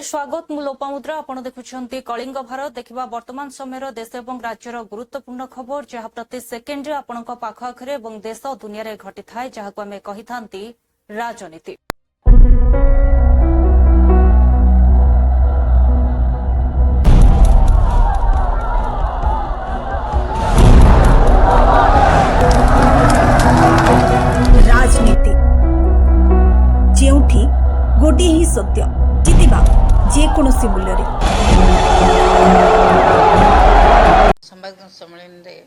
स्वागत मु लोपामुद्रा आपण देखुछंती कलिंग भारत देखिबा वर्तमान समय देश एवं राज्यर गुरुत्वपूर्ण खबर जहाँ प्रति सेकेंड आपणक पाख आखरे एवं देश दुनिया रे घटी थाए जहाको आमे कहिथांती राजनीति। राजनीति जेउठी गोटे ही सत्य जितिबा जेकोसी मूल्य संवाद सम्मेलन में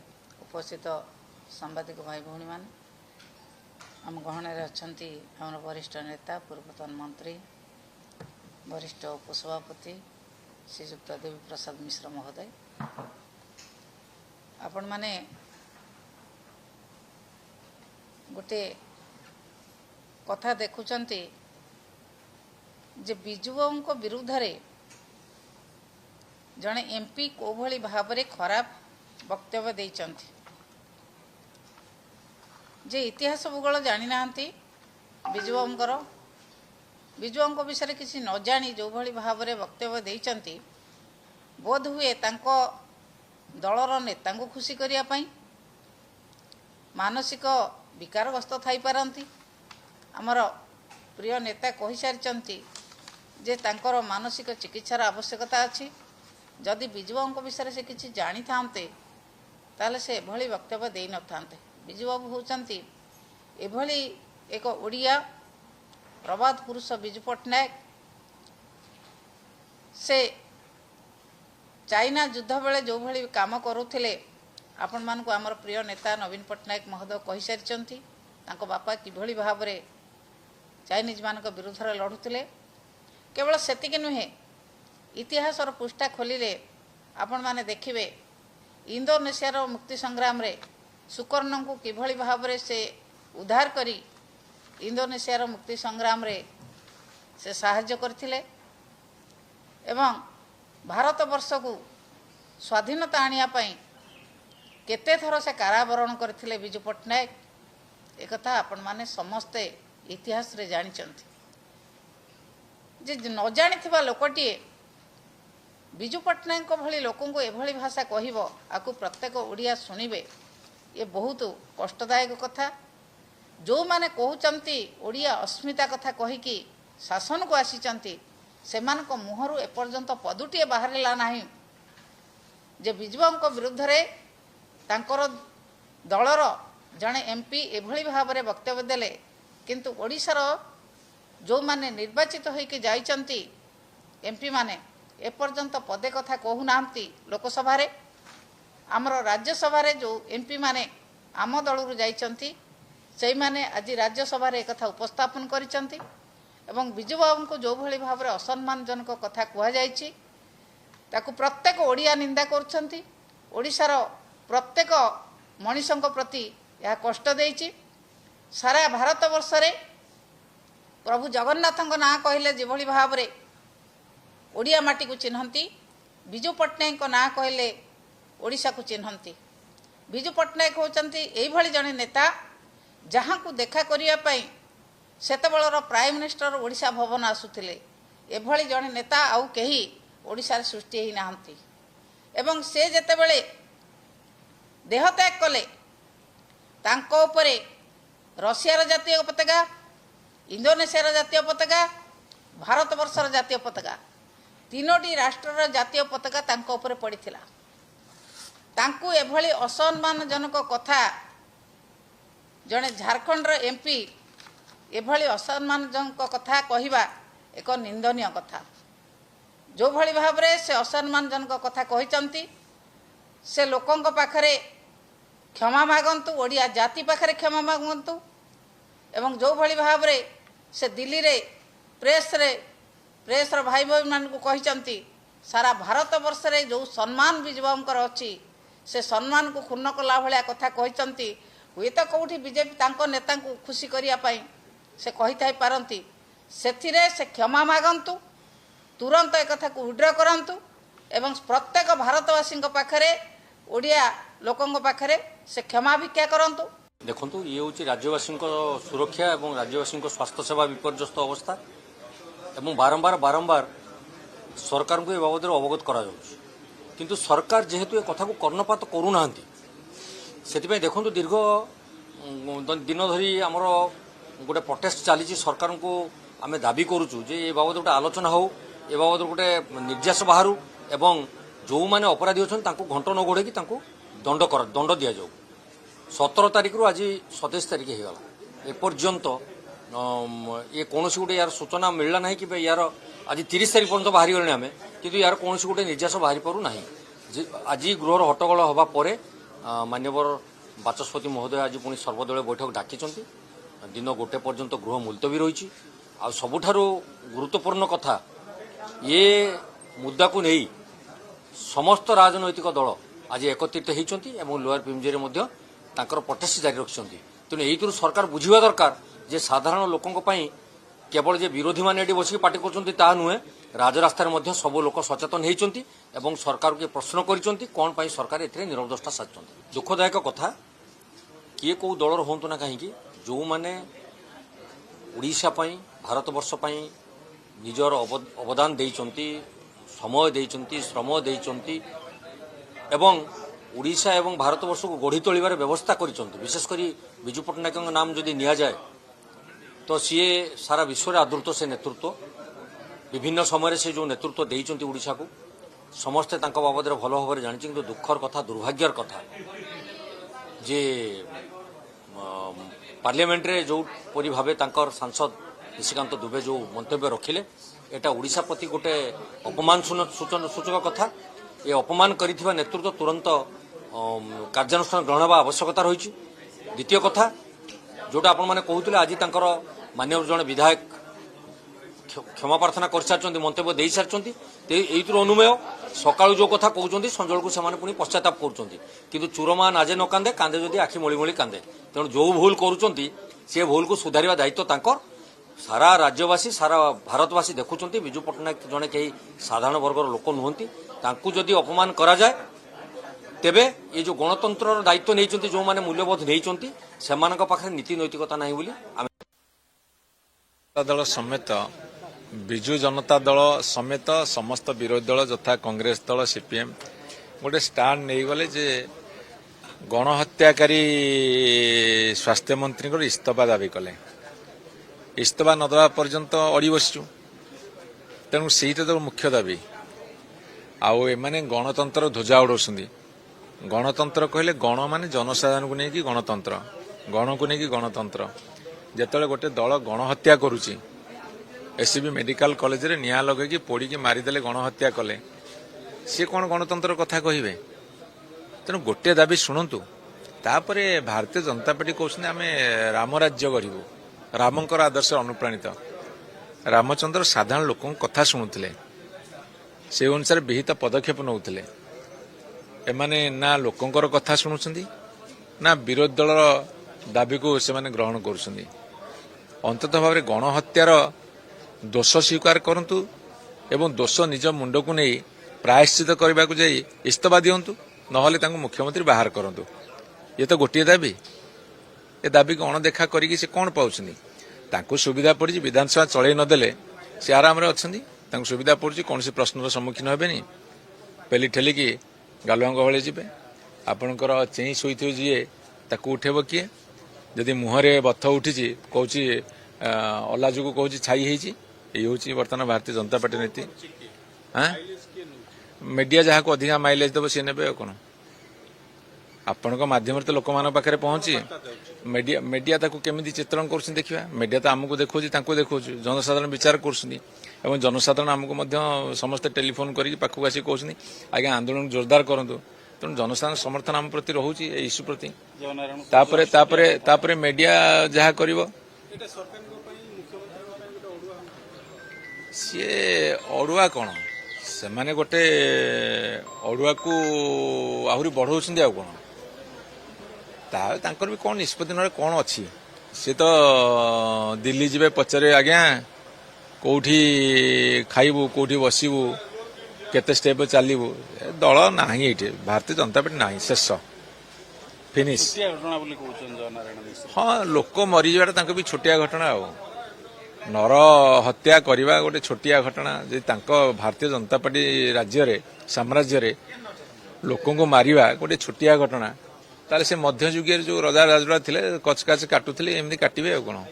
उपस्थित सांबादिक भाई भौणी मान आम गहन अच्छा आम वरिष्ठ नेता पूर्वतन मंत्री वरिष्ठ उपसभापति श्रीजुक्त देवी प्रसाद मिश्र महोदय आपण माने गोटे कथा देखुचंती जे बिजुबाबू विरुद्ध रे जड़े एमपी को भली भाव में खराब वक्तव्य देइचंती जे इतिहास भूगोल जानी ना बिजुबाबू विषय किसी न जानी जो भली भाव में वक्तव्य देइचंती बोध हुए तांको दलर नेता को खुशी करिया पई मानसिक विकारग्रस्त थाई पारंती। आमर प्रिय नेता कहि सारिचंती जे तांकर मानसिक चिकित्सार आवश्यकता अछि। जदि बिजुबाबू विषय से किसी जानी थांते ताले से एभली वक्तव्य दे न थांते। बिजुबाबू होचंती एभली एक ओडिया प्रबाद पुरुष बिजु पट्टनायक से चाइना युद्ध बेले जो भली काम करुथिले आपण मानकु आमर प्रिय नेता नवीन पट्टनायक महोदय कहि सारिचंती तांको बापा किभली भाव में चाइनीज मानक विरुद्ध रे लढुथिले। केवल सेतिक नुहे इतिहास पृष्ठा खोलिले आपण माने देखिबे इंडोनेशियार मुक्ति संग्राम रे सुकर्ण को किभली भाव में से उद्धार करी इंडोनेशियार मुक्ति संग्राम रे से साहाय्य करथिले एवं भारत वर्ष को स्वाधीनता आनिया पई केते थर से कारावरण करथिले बिजु पट्टनायक एक कथा आपण माने समस्ते इतिहास रे जानिचंती। जे न जानिथिबा लोकटिए बिजु पट्टनायक भली लोकंको एभली भाषा कहिबो आकु प्रत्येक ओडिया सुनिबे ये बहुत कष्टदायक कथा। जो माने कहउचंती ओडिया अस्मिता कथा कहिकी शासन को आसीचंती सेमानक मुहरु एपर्यंत पदुटिए बाहरला नाही जे बिजुबाबूଙ୍କ विरुद्ध रे तांकर दलर जणे एमपी एभली भाव में वक्तव्य देले किंतु ओडिशार जो माने निर्वाचित होइके जाइचंती एमपी माने एपर्यंत पदे कथा कहू नांती लोकसभा रे आमर राज्यसभा रे जो एमपी माने आम दलरु जाइचंती सेई माने आज राज्यसभा रे कथा उपस्थापन करिचंती एवं बिजुबाबू को जो भली भाव में असम्मानजनक कथा कह जाइछि ताकु प्रत्येक ओडिया निंदा करछंती। ओडिशार प्रत्येक मनीषक प्रति यह कष्ट देइछि। सारा भारत वर्ष रे प्रभु जगन्नाथଙ୍କ ना कहले जेभली भाव रे ओडिया माटी को चिन्हंती बिजु पट्टनायक ना कहले ओडिशा को चिन्हंती। बिजु पट्टनायक होचंती एई भली जने नेता जहां को देखा करिया पई सेतबेलर प्राइम मिनिस्टर ओडिशा भवन आसुथिले एभली जने नेता आउ केही ओडिशा रे सृष्टि ही नाहंती एवं से जेतेबेले देहत्याग कले तांको उपरे रशियार जातीय पताका इंडोनेशियार जातीय पताका भारत वर्षर जातीय पताका तीनोटी राष्ट्रर जातीय पताका तांको उपरे पड़िथिला। तांकु एभली असम्मानजनक कथा जने झारखंड र एमपी एभली असम्मानजनक कथा कहिबा एक निंदनीय कथा। जो भली भाव रे से असम्मानजनक कथा कहिचंती से लोकंक पाखरे क्षमा मागंतु ओडिया जाति पाखरे क्षमा मागंतु एवं जो भली भाव रे से दिल्ली रे प्रेस रो भाई भाई मान को कहिचंती सारा भारत वर्ष रे जो सम्मान बिजुबाबूंकर अछि से सम्मान को क्षुण्ण कला भलिया कथा कहिचंती हुए तो कौटी बीजेपी तांको नेता को खुशी करिया पई से कहि थाई पारंती सेथिरे से क्षमा मागंतु तुरंत एक कथा को विड्र करंतु एवं प्रत्येक भारतवासी पाखरे ओडिया लोकंक पाखरे से क्षमा भिक्षा करंतु। देखु ये हूँ राज्यवासी सुरक्षा और राज्यवासी स्वास्थ्य सेवा विपर्यस्त अवस्था एवं बारंबार बारंबार सरकार को ए बाबद अवगत करा किंतु सरकार जेहेतु ए कथा को कर्णपात करूना से देखो दीर्घ दिन धरी आमर गोटे प्रोटेस्ट चली सरकार को आम दाबी करुचु जे ए बाबद गोटे आलोचना हो ए बाबद गोटे निर्देश बाहर एवं जो मैंने अपराधी अच्छा घंट न घोड़े दंड दि जाऊ 17 तारिख रु आज 27 तारिख होगा एपर्यंत ये कौन गोटे यार सूचना मिलला ना कि यार आज 30 तारिख पर्यटन बाहरी गले आम कि यार कौन गोटे निर्देश बाहरी पारु ना आज गृहर हट्टगोल हवा पर मान्यवर बाचस्पति महोदय आज पुणी सर्वदलीय बैठक डाकी दिन 1 पर्यंत गृह मुलतवी रही आ सबुठारु गुरुत्वपूर्ण कथा ये मुद्दा को नहीं समस्त राजनैतिक दल आज एकत्रित होती लोअर पिमजेरे प्रोटेस्ट जारी रखिंट तेणु यही सरकार बुझा दरकार जे साधारण लोकों केवल जे विरोधी मैंने बसिक पार्टी कर नुहे राजरास्तार सब लोक सचेतन होती सरकार के प्रश्न कौन पाई सरकार ए निरवदष्टा साधुं दुखदायक कथा किए कौ दलर हूँ ना कहीं जो मैंने ओडिशा भारतवर्ष निजर अवदान देइचंती समय देइचंती श्रम देइचंती एवं ओडिशा एवं भारतवर्ष को गढ़ी तोलिबार व्यवस्था करिसंती विशेषकर विजु पट्टनायक नाम जदि निया जाए तो सी सारा विश्व आदृत से नेतृत्व विभिन्न समय से जो नेतृत्व देइचंती ओडिशा को समस्ते तांको बाबद भल भाव जानी किंतु दुखर कथा दुर्भाग्यर कथा जे पार्लियामेंट रे जो परी भावे तांकर सांसद निशिकांत दुबे जो मंतव्य रखिले एटा ओडिशा प्रति गोटे अपमान सूचक कथा ये अपमान करिथिबा नेतृत्व तुरंत कार्यानुष्ठान ग्रहण होगा आवश्यकता रही। द्वितीय कथा जोटा आपण मैंने कहते आज तांकर माननीय जड़े विधायक क्षमा प्रार्थना कर सारी मंतव्य दे सारी अनुमेय सकाळू जो कथा कहते संजल को से पुणी पश्चाताप कर चूरमा नाजे न कांदे कांदे जदि आखि मଳି मଳି कांदे तेणु जो भूल करुँच से भूल को सुधारिबा दायित्व तांकर सारा राज्यवासी सारा भारतवासी देखुंट विजु पट्टनायक जड़े कहीं साधारण वर्गर लोक नुहति तांकु जदि अपमान करा जाए तेबे ये जो गणतंत्र दायित्व नहीं जो माने मूल्यबोध नहीं सेमानक पाखरे नीति नैतिकता नहीं बोली दल समेत विजु जनता दल समेत समस्त विरोधी दल यथा कांग्रेस दल सीपीएम गोटे स्टांड नहीं गले जे गणहत्याकारी स्वास्थ्य मंत्री इस्तीफा दाबी कले इस्तीफा नदवा पर्यंत अड़ी बसचु तेणु सीटा तो मुख्य दाबी आउ एमाने गणतंत्र ध्वजा उड़ाउछंती गणतंत्र कहले गण माने जनसाधारण को नहीं गणतंत्र गण को नहीं गणतंत्र जेतले गोटे दल गणहत्या करुची एससीबी मेडिकल कॉलेज रे निया लगे पोड़ी मारिदेले गणहत्या कले सी कौन गणतंत्र कथा कहे तेणु गोटे दाबी शुणु तापरे भारतीय जनता पार्टी कहते आम राम राज्य गढ़ू रामंकर आदर्श अनुप्राणित रामचंद्र साधारण लोक कथा शुणुले से अनुसार विहित पदक्षेप नौले एमाने ना लोकंकर कथा शुणुछंती ना विरोधी दलर दाबी को से माने ग्रहण करुछंती अंततः भाव गणहत्यार दोष स्वीकार करंतु एवं दोष निज मुंड को नहीं प्रायश्चित करने को जाई इस्तीफा दिंतु नहले तांको मुख्यमंत्री बाहर करंतु ये तो गोटे दाबी ए दाबी को अणदेखा करिकि से कौन पाउछंती तांको सुविधा पड़ी विधानसभा चलई नदेले से आराम रे अछंती तांको सुविधा पड़ी कौन से प्रश्नर सम्मुखीन हेबेनी पेली ठेलिकी गालुआंग भले जी आपणकर चेई शोथे जी ताकू उठेब किए जदि मुहरे बथ उठी कौच अलाजु को कौच छाई होती ये हूँ बर्तमान भारतीय जनता पार्टी नीति हाँ मीडिया जहाँ को अधिका माइलेज देव सी ने कौन आपण मध्यम तो लोक मान पाखे पहुंची मीडिया ताकू केमी चित्रण कर देखा मीडिया तो आमको देखा देखा जनसाधारण विचार कर जनसाधारण आमको समस्ते टेलीफोन करके पाखक आसिक कहते आज्ञा आंदोलन जोरदार करूँ तेणु जनसाधारण समर्थन आम प्रति रोचे इश्यू प्रति तापरे मीडिया जहाँ कर सी अड़ुआ कौन से माने गोटे अड़ुआ को आहरी बढ़ाऊँ आ कौन ताकर भी कौन निष्पत्ति ना कौन अच्छी सी तो दिल्ली जीवे पचारे आज्ञा कौटी खाइबू कौटी बसबू केते स्टेप चलू दल ना ये भारतीय जनता पार्टी ना शेष फिनिश हाँ लोक मरीजा भी छोटिया घटना नर हत्या करवा गोटे छोटिया घटना जे भारतीय जनता पार्टी राज्य साम्राज्य लोकों को मारिबा गोटे छोटिया घटना ताले से मध्ययुगीय जो रजा राजुरा थिले कचकाच काटुथिले एमती काटिबे कौन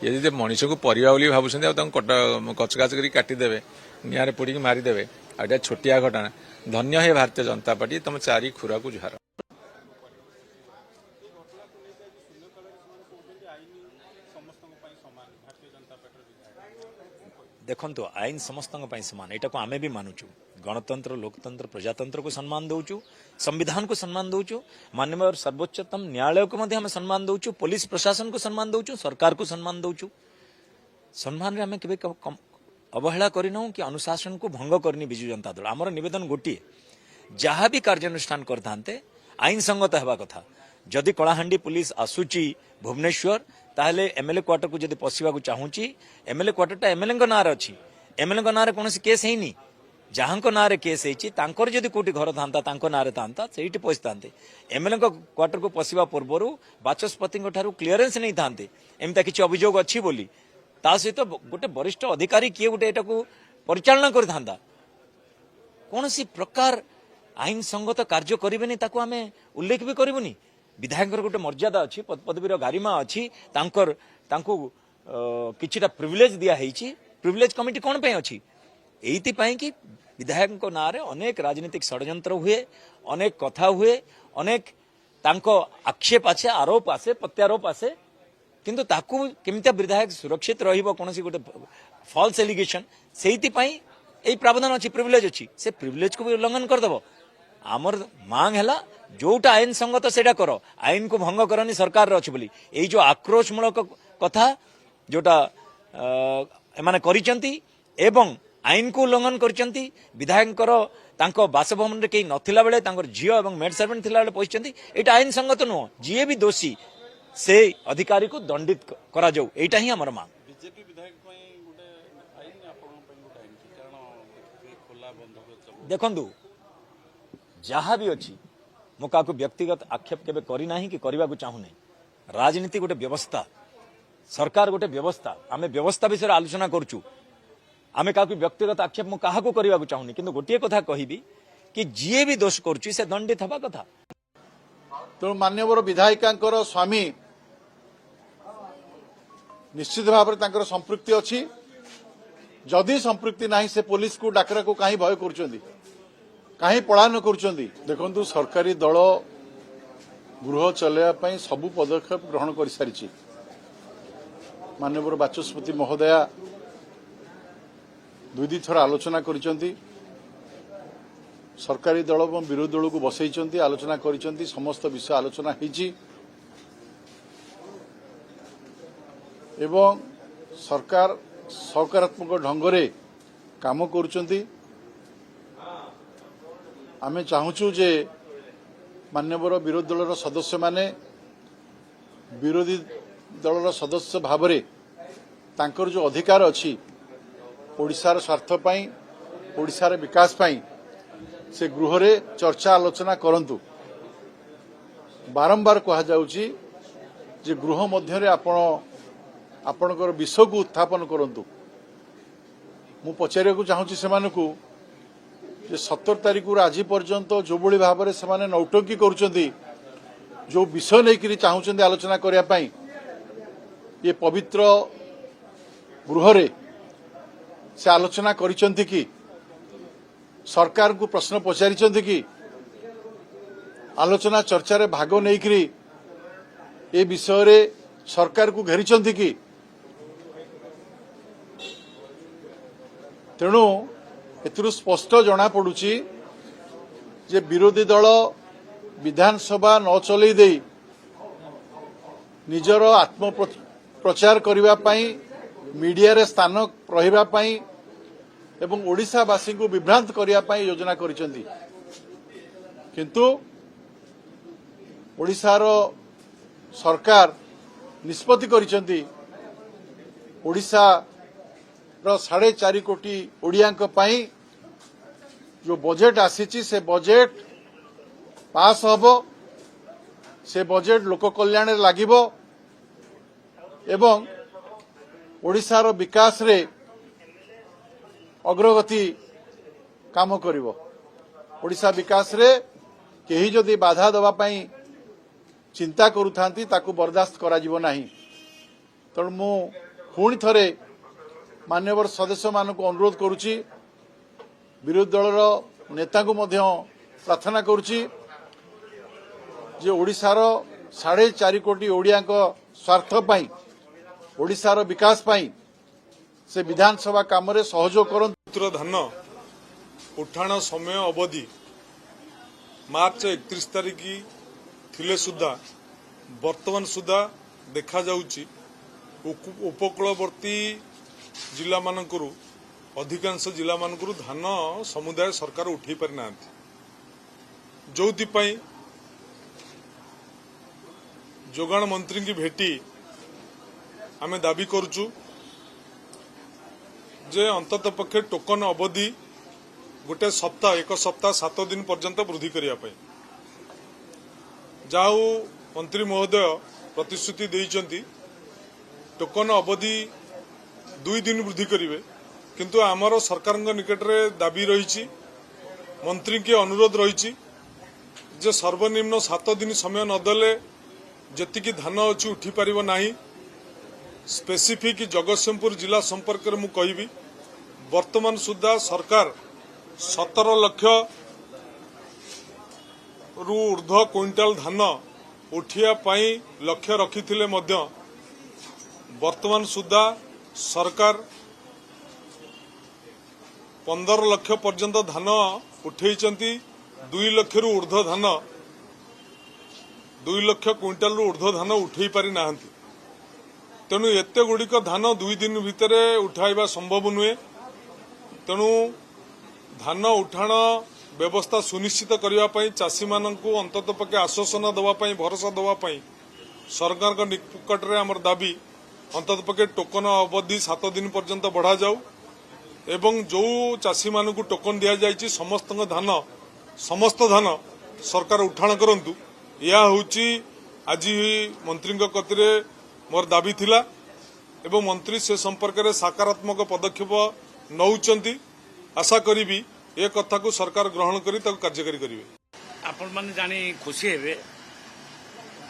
यदि मनीष को परिवा बोली भावुं कचकाच कर काटिदेवे निआरे पोड़ी मारिदेवे आ छोटिया घटना धन्य है भारतीय जनता पार्टी तुम चारि खुरा को जुहार। देखो आईन समस्त सामान यहाँ को आम भी मानुचु गणतंत्र लोकतंत्र प्रजातंत्र को सम्मान दौचु संविधान को सम्मान दौचु माननीय सर्वोच्चतम न्यायालय को आम सम्मान दौचु पुलिस प्रशासन को सम्मान दौचु सरकार को सम्मान दौचु सम्मान रे आम के अवहेला करना कि अनुशासन को भंग करनी विजु जनता दल आमर निवेदन गोटे जहाँ भी कार्यानुष्ठान करते आईन संगत हवा कथा जदि कलाहांडी पुलिस आसुची भुवनेश्वर ताहले एमएलए क्वार्टर को जदि पशिबा को चाहूची एमएलए क्वार्टरटा एमएलए नाँ अच्छी एमएलए नाँ कौन केस है जहाँ नाँ केस होती जदि कौटी घर था नाँ था से पशि था एमएलए क्वार्टर को पशिबा पूर्वर बाचस्पति क्लीयरेंस नहीं था एमती किसी अभियोग अच्छी बोली ता सहित गोटे वरिष्ठ अधिकारी किए गोटे एटा को परिचालना करता कौन सी प्रकार आईन संगत कार्य करेनि ताको आमे उल्लेख भी करूनी विधायक गोटे मर्यादा अच्छी पदवीर गारिमा अच्छी किछिटा प्रिविलेज दिया है प्रिविलेज कमिटी कौन पे अच्छी एइति कि विधायक नाँ रे अनेक राजनीतिक षड्यंत्र हुए अनेक कथा हुए अनेक तांको आक्षेप आसे आरोप आसे प्रत्यारोप आसे किंतु ताकू केमिता विधायक सुरक्षित रहिबो कोनसी गोटे फॉल्स एलिगेशन सेइति एई प्रावधान अच्छी प्रिविलेज अच्छी से प्रिविलेज को भी उल्लंघन करदेव आमर मांग है जोटा आईन संगत सेटा कर आईन को भंग करनी सरकार अच्छी बोली यही जो आक्रोशमूलक कथा जोटा एमाने करिसेंती एवं आईन को उल्लंघन करिसेंती विधायक बासभवन रे केही नथिला बेले झील और मेड सर्वेंट थिला बेले पहुंचती एटा आईन संगत नुह जी भी दोषी से अधिकारी को दंडित करा जाऊ एटा ही हमर मांग। बीजेपी विधायक गोटे आईन गोटे आईन कारण देखंतु जहाँ भी अच्छी मु का व्यक्तिगत आक्षेप केबे करना कि करने को चाहूना राजनीति गोटे व्यवस्था सरकार गोटे व्यवस्था आम व्यवस्था विषय आलोचना करुचु आम क्या व्यक्तिगत आक्षेप मु क्या करने को चाहूनी कि गोटे कथा कहबी कि जी भी दोष करुच्ची से दंडित हवा कथा। तेणु मान्यवर विधायिका स्वामी निश्चित भाव में संपृक्ति अच्छी जदि संपृक्ति नहीं से पुलिस को डाकरा को कहीं भय कर कहीं पलायन कर देखु सरकारी दल गृह चलैया सबू पदक्षेप ग्रहण कर सारी माननीय बाचस्पति महोदया दुई थर आलोचना कर सरकारी दल और विरोधी दल को बसई आलोचना कर समस्त विषय आलोचना होती एवं सरकार सकारात्मक ढंग से काम करुचंती आमे चाहूचु जे मान्यवर विरोधी दलर सदस्य माने विरोधी दलर सदस्य भावरे तांकर जो अधिकार अच्छी ओडिशार स्वार्थ पाई ओडिशार विकास पाई से गृह रे चर्चा आलोचना करंतु बारंबार कहा जाउची जे गृह मध्य रे आपणकर विषय को उत्थापन करंतु मु पचारिया को चाहूची सेमानकु जे 17 तारीख आज पर्यंत जो बड़ी भाव में से नौटंकी करुचंती जो विषय नहीं चाहूँ आलोचना करने ये पवित्र गृह रे से आलोचना करिसेंती कि सरकार को प्रश्न पचारिसेंती कि आलोचना चर्चा रे भाग नहीं ये विषय रे सरकार को घेरिसेंती कि तेणु एथुरु स्पष्ट जना पड़ुची जे विरोधी दल विधानसभा न चलई दे निजर आत्म प्रचार करने मीडिया रे स्थान रही एवं ओडिशावासी को विभ्रांत करने योजना करिसेंती किंतु ओडिशार सरकार निष्पत्ति करिसेंती ओडिशा 4.5 कोटी ओडिया जो बजेट आसी से बजेट पास हम से बजेट लोक कल्याण लागिबो एवं ओडिशार विकास रे अग्रगति काम करिवो। ओडिशा विकास रे केही जदि बाधा दवा पई चिंता करूथांती ताकू बर्दाश्त करा जीवो नाही। तेणु मु पुणी थरे मान्यवर सदस्य मानक अनुरोध करुची, विरोधी दलर नेता को मध्य प्रार्थना करुची जे ओडिशार 4.5 कोटी ओडिया स्वार्थ पाई ओडिशार विकास पाई से विधानसभा काम रे सहयोग करन। धान उठाण समय अवधि मार्च 31 तारिख थिले सुधा वर्तमान सुधा देखा जाउची उपकूलवर्ती जिला मानकरू अधिकांश जिला मानकरू धान समुदाय सरकार उठे पारि नांती, जोथि पई जोगाण मंत्री की भेटी आमे दाबी करूचु जे अंतत पक्षे टोकन अवधि गोटे एक सप्ताह 7 दिन पर्यंत वृद्धि करिया पई। जाऊ मंत्री महोदय प्रतिश्रुति देइचंती टोकन अवधि 2 दिन वृद्धि करिवे, किंतु आमर सरकार निकट में दाबी रही मंत्री के अनुरोध रही जे सर्वनिम्न 7 दिन समय नदेले जतिकी धान अच्छी उठी पार ना। स्पेसिफिक जगतसिंहपुर जिला संपर्क में मु कहबी वर्तमान सुधा सरकार 17 लाख रु ऊर्ध्व क्विंटाल धान उठिया पाई लक्ष्य रखिथिले मध्य वर्तमान सुधा सरकार 15 लाख पर्यंत धान उठेइचंती। 2 लाख रु ऊर्ध्व धान 2 लाख क्विंटाल रु ऊर्ध्व धान उठेई पारि नाहंती। तेणु एते गुड़िक धान 2 दिन भितर उठाइबा संभव नुहे। तेणु धान उठाण व्यवस्था सुनिश्चित करने चाषी मानू अंतत पक्षे आश्वासन दवाई भरोसा दवाई सरकार निकट में आमर दाबी अंतत पक्षे टोकन अवधि 7 दिन पर्यंत बढ़ा जाऊ एवं जो चाषी मानू टोकन दि जाइए समस्त धान सरकार उठाण करंतु। यह होची आज मंत्री कतिरे मोर दाबी थिला एवं मंत्री से संपर्क में सकारात्मक पदक्षेप नौचंती। आशा करी ए कथा को सरकार ग्रहण करी कार्यकारी करेंगे। आपण माने जानी खुशी हेबे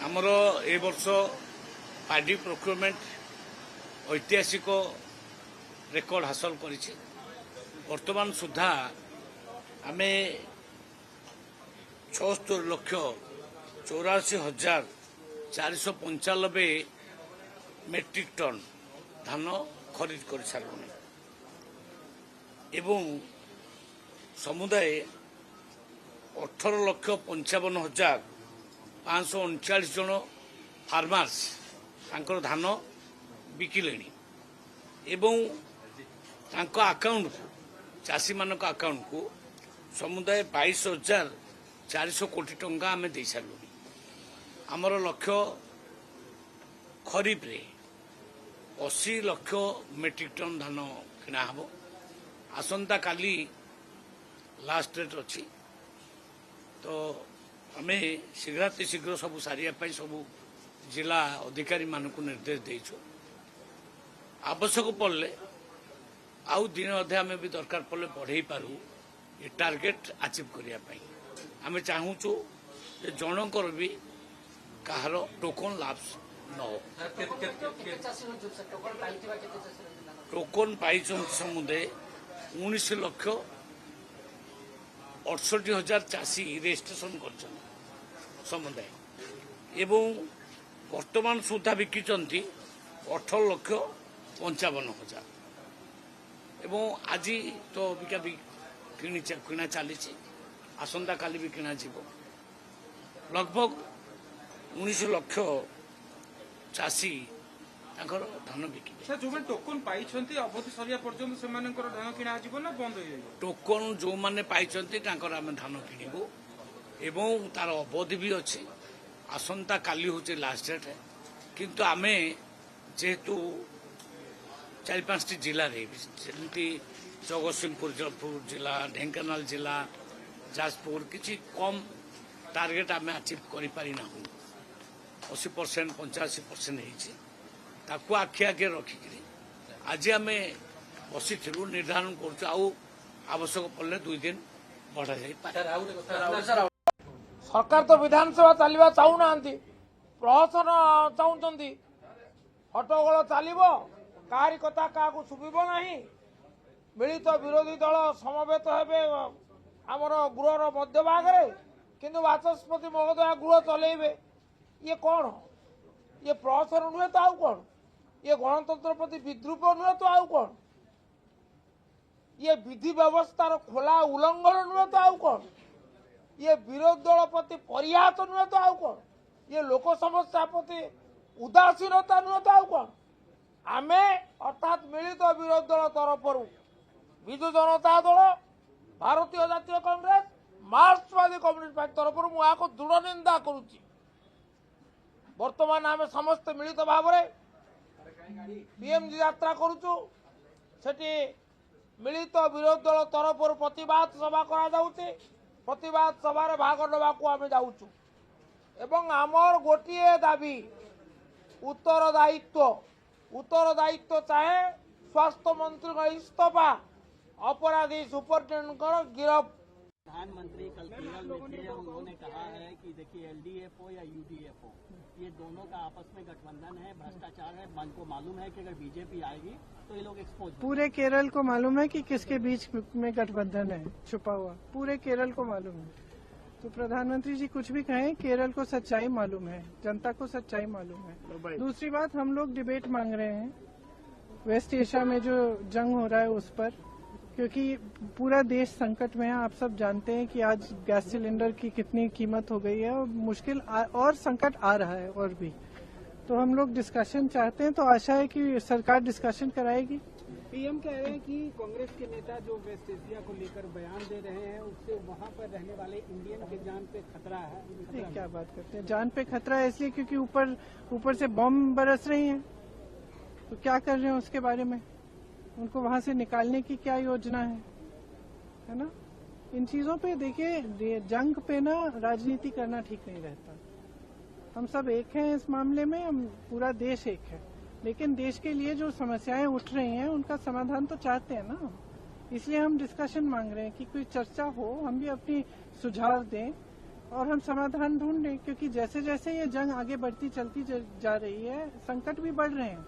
हमर ए वर्ष पार्टी प्रोक्योरमेंट ऐतिहासिक रेकर्ड हासिल करिछि। वर्तमान सुधा आमे 76,84,495 मेट्रिक टन धान खरीद कर सारूनी एवं समुदाय 18,55,539 जन फार्मर्स तांकर धान बिकिले एवं तांको अकाउंट को चाषी मानक अकाउंट को समुदाय 22,400 कोटी टंका आमे दे सारू। आमर लक्ष्य खरीफ रे 80 लाख मेट्रिक टन धान किना हबो। आसंता काली लास्ट डेट अच्छी तो आम शीघ्र सब सारिया सब जिला अधिकारी मानक निर्देश देचु। आवश्यक पड़े आउ दिन अधे आम भी दरकार पड़े बढ़े पारू ये टार्गेट अचीव करने आम चाहूचु जनकर भी कहार टोकन लाभ न हो। टोकन पाई समुदाय 19,68,000 चाषी रेजिस्ट्रेशन कर समुदाय एवं वर्तमान सुधा बिकिचंती 18,55,000 एवं आज तो बिका किना चली आसंता काली भी किना जीव लगभग 19 लाख चाषी धान बिक जो टोकन पाई अवधि सरिया पर्यंत से धान किना ना बंद हो टोकन जो मैंने पाई आम धान किणु एवं तार अवधि भी अच्छी। आसंता काली हूँ लास्ट डेट किंतु आमे जेहेतु 4-5 जिले जमी जगतसिंहपुर जिला ढेंकानाल जिला जाजपुर किसी कम टार्गेट आम अचीव करें 80% 85% ताकू आखि आगे रखिक आज आम बसी निर्धारण कर आवश्यक पड़े 2 दिन बढ़ा जाए। सरकार तो विधानसभा चलवा चाहूना प्रहसन चाहते हट्टगोल चलो कहारी कथा क्या शुभ ना मिलित विरोधी दल समवेत हे आमर गृहर मध्यभागे किंतु बाचस्पति महोदय गृह चलेबे ये कौन ये प्रहसन नुहे तो आउ कौन ये गणतंत्र प्रति विद्रूप नुहे तो आउ कौन ये विधि व्यवस्थार खोला उल्लंघन नुहे तो आउ कौन ये विरोधी दल प्रति परिहास नुहे तो आउ कौन ये लोक समस्या प्रति उदासीनता नुहे तो आउ कौन आमे अर्थात मिलित विरोधी दल तरफ विजु जनता दल भारतीय जातीय कांग्रेस मार्क्सवादी कम्युनिस्ट पार्टी तरफ मुझे दृढ़ निंदा करुच्ची। वर्तमान आम समस्त मिलित भाव पीएमजी यात्रा करुचु सेठी मिलित विरोधी दल तरफ प्रतिवाद सभा करा प्रतिवाद सभार भाग नवाक आम जाऊँ एवं आमर गोटे दाबी उत्तरदायित्व चाहे स्वास्थ्य मंत्री इस्तीफा अपराधी सुपरिटेंडेंट गिरफ। प्रधानमंत्री कल केरल में थे, उन्होंने कहा है कि देखिए एलडीएफ या यूडीएफ ये दोनों का आपस में गठबंधन है, भ्रष्टाचार है। मन को मालूम है कि अगर बीजेपी आएगी तो ये लोग एक्सपोज पूरे केरल को मालूम है कि किसके बीच में गठबंधन है छुपा हुआ, पूरे केरल को मालूम है। तो प्रधानमंत्री जी कुछ भी कहें, केरल को सच्चाई मालूम है, जनता को सच्चाई मालूम है। दूसरी बात, हम लोग डिबेट मांग रहे हैं वेस्ट एशिया में जो जंग हो रहा है उस पर, क्योंकि पूरा देश संकट में है। आप सब जानते हैं कि आज गैस सिलेंडर की कितनी कीमत हो गई है और मुश्किल और संकट आ रहा है और भी। तो हम लोग डिस्कशन चाहते हैं, तो आशा है कि सरकार डिस्कशन कराएगी। पीएम कह रहे हैं कि कांग्रेस के नेता जो वेस्ट एशिया को लेकर बयान दे रहे हैं उससे वहां पर रहने वाले इंडियन के जान पे खतरा है। क्या बात करते हैं, जान पे खतरा है इसलिए क्योंकि ऊपर से बम बरस रही हैं। तो क्या कर रहे हैं उसके बारे में, उनको वहां से निकालने की क्या योजना है ना। इन चीजों पे देखिए, जंग पे ना राजनीति करना ठीक नहीं रहता। हम सब एक हैं इस मामले में, हम पूरा देश एक है, लेकिन देश के लिए जो समस्याएं उठ रही हैं उनका समाधान तो चाहते हैं ना। इसलिए हम डिस्कशन मांग रहे हैं कि कोई चर्चा हो, हम भी अपनी सुझाव दें और हम समाधान ढूंढें, क्योंकि जैसे जैसे ये जंग आगे बढ़ती चलती जा रही है, संकट भी बढ़ रहे हैं।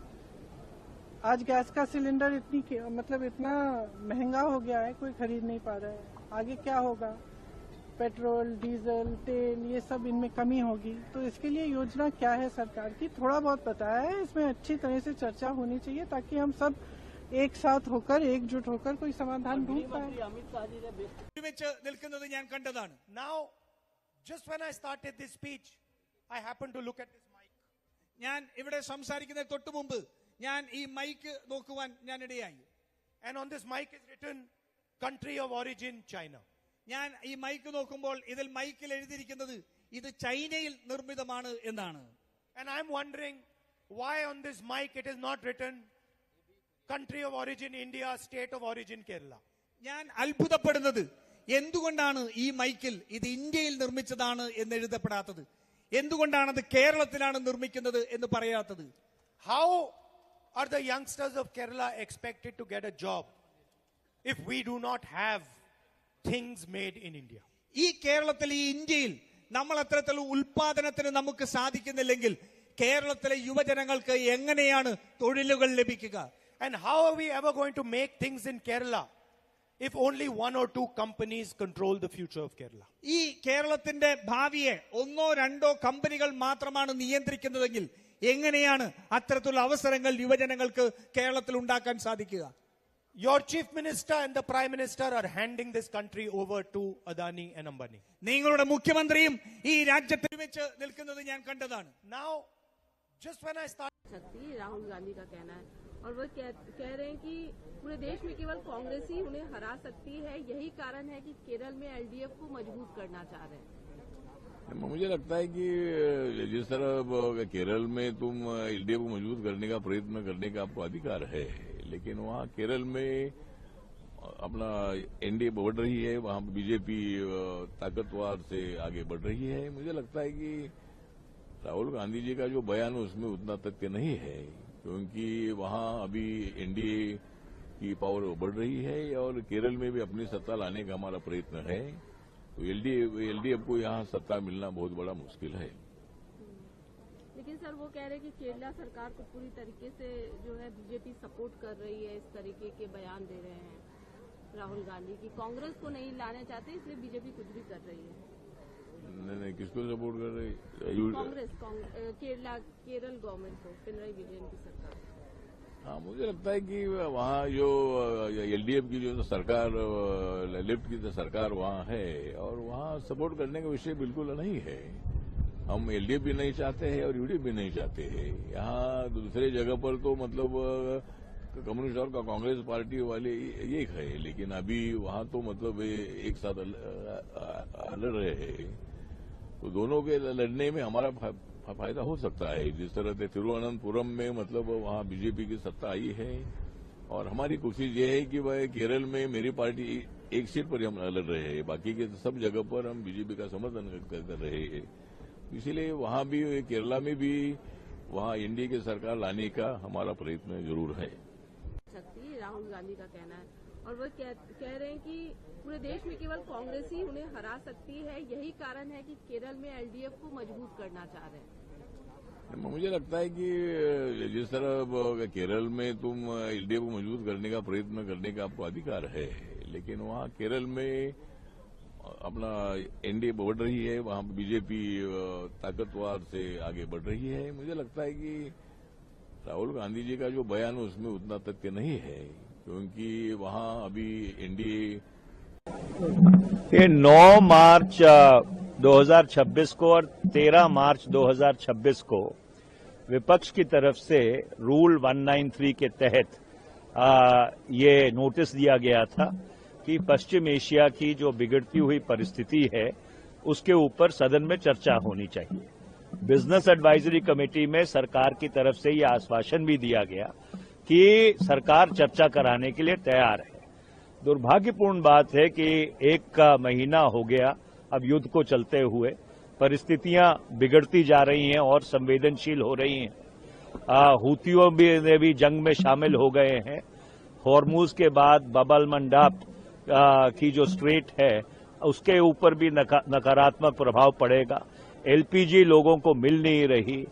आज गैस का सिलेंडर इतना महंगा हो गया है, कोई खरीद नहीं पा रहा है। आगे क्या होगा, पेट्रोल, डीजल, तेल, ये सब इनमें कमी होगी। तो इसके लिए योजना क्या है सरकार की, थोड़ा बहुत बताया है। इसमें अच्छी तरह से चर्चा होनी चाहिए ताकि हम सब एक साथ होकर, एकजुट होकर कोई समाधान ढूंढ पाए। Now, just when I started this speech, I happened to look at this mic. ഞാൻ ഇവിടെ സംസാരിക്കുന്നതിന് തൊട്ട് മുമ്പ് ഞാൻ ഈ മൈക്ക് നോക്കുവാൻ ഞാൻ ഇടയായി. And on this mic is written country of origin China. ഞാൻ ഈ മൈക്ക് നോക്കുമ്പോൾ ഇതിൽ മൈക്കിൽ എഴുതിയിരിക്കുന്നത് ഇത് ചൈനയിൽ നിർമ്മിതമാണ് എന്നാണ്. And I'm wondering why on this mic it is not written country of origin India, state of origin Kerala. ഞാൻ അത്ഭുതപ്പെടുന്നത് എന്തുകൊണ്ടാണ് ഈ മൈക്കിൽ ഇത് ഇന്ത്യയിൽ നിർമ്മിച്ചതാണ് എന്ന് എഴുതപ്പെടാത്തത്, എന്തുകൊണ്ടാണ് അത് കേരളത്തിലാണ് നിർമ്മിക്കുന്നത് എന്ന് പറയാത്തത്. How are the youngsters of Kerala expected to get a job if we do not have things made in India? ഈ കേരളത്തിൽ, ഈ ഇന്ത്യയിൽ നമ്മൾ അത്തരത്തിലുള്ള ഉൽപാദനത്തിന് നമുക്ക് സാധിക്കുന്നില്ലെങ്കിൽ കേരളത്തിലെ യുവജനങ്ങൾക്ക് എങ്ങനെയാണ് തൊഴിലുകൾ ലഭിക്കുക? And how are we ever going to make things in Kerala if only 1 or 2 companies control the future of Kerala? ഈ കേരളത്തിന്റെ ഭാവിയെ 1 or 2 കമ്പനികൾ മാത്രമാണ് നിയന്ത്രിക്കുന്നതെങ്കിൽ എങ്ങനെയാണ് അത്തരത്തിലുള്ള അവസരങ്ങൾ യുവജനങ്ങൾക്ക് കേരളത്തിൽ ഉണ്ടാക്കാൻ സാധിക്കുക? Your chief minister and the prime minister are handing this country over to Adani and Ambani. നിങ്ങളുടെ മുഖ്യമന്ത്രിയും ഈ രാജ്യത്തിൽ വെച്ച് നിൽക്കുന്നത് ഞാൻ കണ്ടതാണ്. Now, just when I start, Rahul Gandhi का कहना है और वो कह रहे हैं कि पूरे देश में केवल कांग्रेस ही उन्हें हरा सकती है, यही कारण है कि केरल में एलडीएफ को मजबूत करना चाह रहे हैं. मुझे लगता है कि जिस तरह केरल में तुम एलडीएफ को मजबूत करने का प्रयत्न करने का आपको अधिकार है, लेकिन वहाँ केरल में अपना एनडीए बढ़ रही है, वहाँ बीजेपी ताकतवर से आगे बढ़ रही है. मुझे लगता है कि राहुल गांधी जी का जो बयान है उसमें उतना तथ्य नहीं है. क्योंकि वहां अभी एनडीए की पावर बढ़ रही है और केरल में भी अपनी सत्ता लाने का हमारा प्रयत्न है। तो एलडीएफ को यहाँ सत्ता मिलना बहुत बड़ा मुश्किल है। लेकिन सर वो कह रहे हैं कि केरला सरकार को पूरी तरीके से जो है बीजेपी सपोर्ट कर रही है, इस तरीके के बयान दे रहे हैं राहुल गांधी की। कांग्रेस को नहीं लाना चाहते इसलिए बीजेपी कुछ भी कर रही है। नहीं, किसको सपोर्ट कर रही है? कांग्रेस केरल गवर्नमेंट को, पिनराई विजयन की सरकार। हाँ, मुझे लगता है कि वहाँ जो एलडीएफ की जो सरकार, लेफ्ट की जो सरकार वहाँ है और वहाँ सपोर्ट करने का विषय बिल्कुल नहीं है। हम एलडीएफ भी नहीं चाहते हैं और यूडीएफ भी नहीं चाहते हैं। यहाँ दूसरे जगह पर तो मतलब कम्युनिस्ट और कांग्रेस पार्टी वाले एक है, लेकिन अभी वहाँ तो मतलब एक साथ लड़ रहे हैं। तो दोनों के लड़ने में हमारा फायदा हो सकता है। जिस तरह से तिरुवनंतपुरम में मतलब वहाँ बीजेपी की सत्ता आई है और हमारी कोशिश ये है कि वह केरल में मेरी पार्टी एक सीट पर हम लड़ रहे हैं, बाकी के सब जगह पर हम बीजेपी का समर्थन कर रहे हैं। इसीलिए वहाँ भी, केरला में भी वहाँ एनडीए की सरकार लाने का हमारा प्रयत्न जरूर है। राहुल गांधी का कहना है और वो कह रहे हैं कि पूरे देश में केवल कांग्रेस ही उन्हें हरा सकती है, यही कारण है कि केरल में एलडीएफ को मजबूत करना चाह रहे हैं। मुझे लगता है कि जिस तरह केरल में तुम एलडीएफ को मजबूत करने का प्रयत्न करने का आपको अधिकार है, लेकिन वहाँ केरल में अपना एनडीए बढ़ रही है, वहाँ बीजेपी ताकतवर से आगे बढ़ रही है। मुझे लगता है कि राहुल गांधी जी का जो बयान है उसमें उतना तथ्य नहीं है, क्योंकि वहाँ अभी एनडीए 9 मार्च 2026 को और 13 मार्च 2026 को विपक्ष की तरफ से रूल 193 के तहत ये नोटिस दिया गया था कि पश्चिम एशिया की जो बिगड़ती हुई परिस्थिति है उसके ऊपर सदन में चर्चा होनी चाहिए। बिजनेस एडवाइजरी कमेटी में सरकार की तरफ से ये आश्वासन भी दिया गया कि सरकार चर्चा कराने के लिए तैयार है। दुर्भाग्यपूर्ण बात है कि 1 महीना हो गया अब युद्ध को चलते हुए, परिस्थितियां बिगड़ती जा रही हैं और संवेदनशील हो रही हैं। हूतियों ने भी जंग में शामिल हो गए हैं। हॉर्मुज के बाद बबल मंडाप की जो स्ट्रेट है उसके ऊपर भी नकारात्मक प्रभाव पड़ेगा। एलपीजी लोगों को मिल नहीं रही,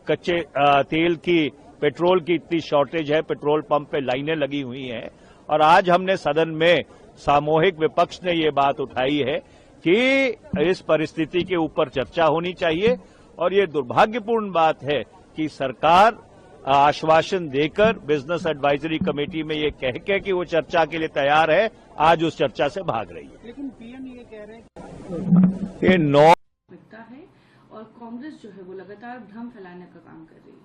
कच्चे तेल की, पेट्रोल की इतनी शॉर्टेज है, पेट्रोल पंप पे लाइनें लगी हुई हैं। और आज हमने सदन में सामूहिक विपक्ष ने ये बात उठाई है कि इस परिस्थिति के ऊपर चर्चा होनी चाहिए। और ये दुर्भाग्यपूर्ण बात है कि सरकार आश्वासन देकर बिजनेस एडवाइजरी कमेटी में ये कह के कि वो चर्चा के लिए तैयार है, आज उस चर्चा से भाग रही है। लेकिन पीएम ये कह रहे हैं ये 9 है और कांग्रेस जो है वो लगातार भ्रम फैलाने का काम कर रही है।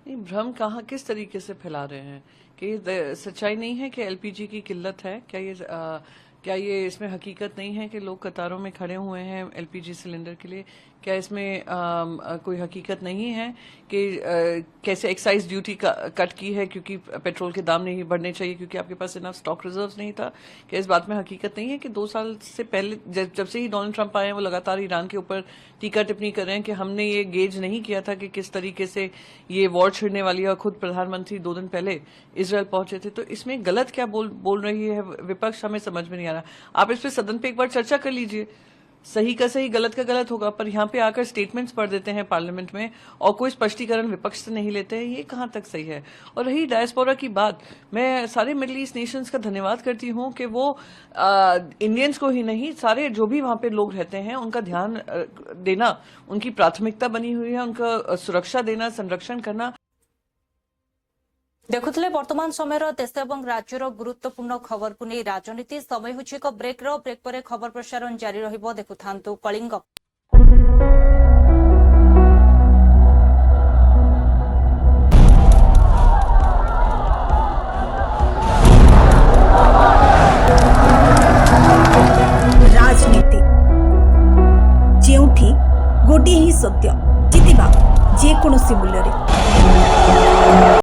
नहीं, भ्रम कहाँ, किस तरीके से फैला रहे हैं कि सच्चाई नहीं है कि एलपीजी की किल्लत है? क्या ये इसमें हकीकत नहीं है कि लोग कतारों में खड़े हुए हैं एलपीजी सिलेंडर के लिए? क्या इसमें कोई हकीकत नहीं है कि कैसे एक्साइज ड्यूटी कट की है क्योंकि पेट्रोल के दाम नहीं बढ़ने चाहिए क्योंकि आपके पास इनफ स्टॉक रिजर्व्स नहीं था? क्या इस बात में हकीकत नहीं है कि 2 साल से पहले जब से ही डोनाल्ड ट्रंप आए हैं वो लगातार ईरान के ऊपर टीका टिप्पणी कर रहे हैं कि हमने ये गेज नहीं किया था कि किस तरीके से ये वॉर छिड़ने वाली है, और खुद प्रधानमंत्री 2 दिन पहले इजरायल पहुंचे थे। तो इसमें गलत क्या बोल रही है विपक्ष, हमें समझ में नहीं आ रहा। आप इस पर सदन पे एक बार चर्चा कर लीजिए, सही का सही गलत का गलत होगा, पर यहाँ पे आकर स्टेटमेंट्स पढ़ देते हैं पार्लियामेंट में और कोई स्पष्टीकरण विपक्ष से नहीं लेते हैं। ये कहाँ तक सही है? और रही डायस्पोरा की बात, मैं सारे मिडिल ईस्ट नेशंस का धन्यवाद करती हूँ कि वो इंडियंस को ही नहीं, सारे जो भी वहाँ पे लोग रहते हैं उनका ध्यान देना उनकी प्राथमिकता बनी हुई है, उनका सुरक्षा देना, संरक्षण करना। देखुले वर्तमान समय देश और राज्यर गुरुत्वपूर्ण खबर को नहीं राजनीति समय होछि एक ब्रेक पर खबर प्रसारण जारी रहिबो। देखुथांतु कलिंग। राजनीति जेउठी गोटे ही सत्य जितिबा जे कोनोसी मूल्य रे।